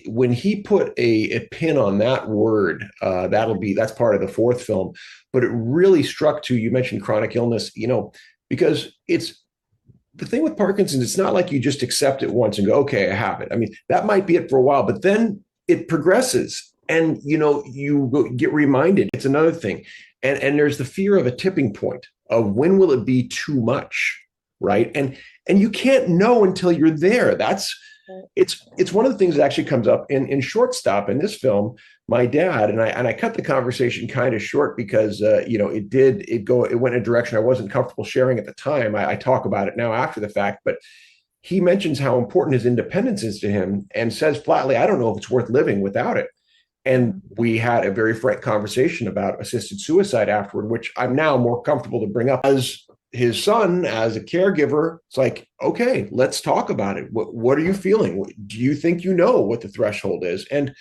when he put a pin on that word, that's part of the fourth film. But it really struck to, you mentioned chronic illness, because it's the thing with Parkinson's, it's not like you just accept it once and go, okay, I have it. I mean, that might be it for a while, but then it progresses and, you get reminded. It's another thing. And there's the fear of a tipping point of when will it be too much, right? And you can't know until you're there. It's one of the things that actually comes up in Shortstop in this film. My dad and I cut the conversation kind of short because it went in a direction I wasn't comfortable sharing at the time. I talk about it now after the fact, but he mentions how important his independence is to him and says flatly, I don't know if it's worth living without it. And we had a very frank conversation about assisted suicide afterward, which I'm now more comfortable to bring up as his son, as a caregiver. It's like, okay, let's talk about it. What are you feeling? Do you think you know what the threshold is? And,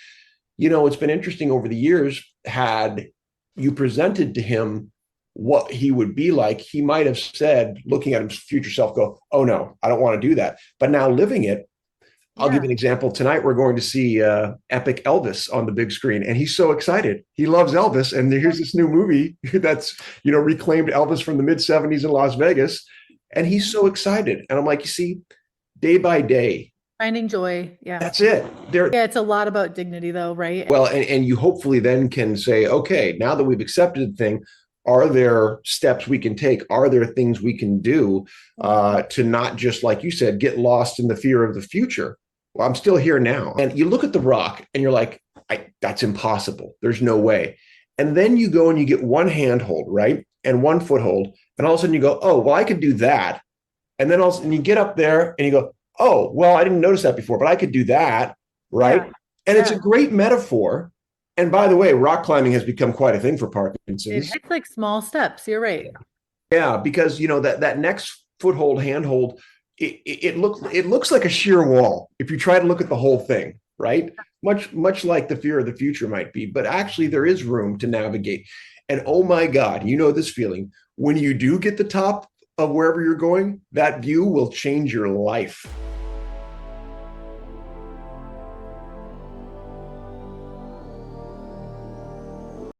it's been interesting over the years. Had you presented to him what he would be like, he might have said, looking at his future self, go, oh no, I don't want to do that. But now living it, I'll give you an example. Tonight, we're going to see Epic Elvis on the big screen, and he's so excited. He loves Elvis, and here's this new movie that's, reclaimed Elvis from the mid-'70s in Las Vegas, and he's so excited. And I'm like, you see, day by day, Finding joy. Yeah. that's it. Yeah, it's a lot about dignity though, right? Well, and you hopefully then can say, okay, now that we've accepted the thing, are there steps we can take? Are there things we can do to not just, like you said, get lost in the fear of the future? Well, I'm still here now. And you look at The Rock and you're like, that's impossible. There's no way. And then you go and you get one handhold, right? And one foothold. And all of a sudden you go, oh, well, I could do that. And then also, and you get up there and you go, oh, well, I didn't notice that before, but I could do that, right? Yeah. And it's a great metaphor. And by the way, rock climbing has become quite a thing for Parkinson's. It's like small steps. You're right. Yeah, because that next foothold, handhold, it looks like a sheer wall if you try to look at the whole thing, right? Much like the fear of the future might be, but actually there is room to navigate. And oh my God, this feeling when you do get the top of wherever you're going, that view will change your life.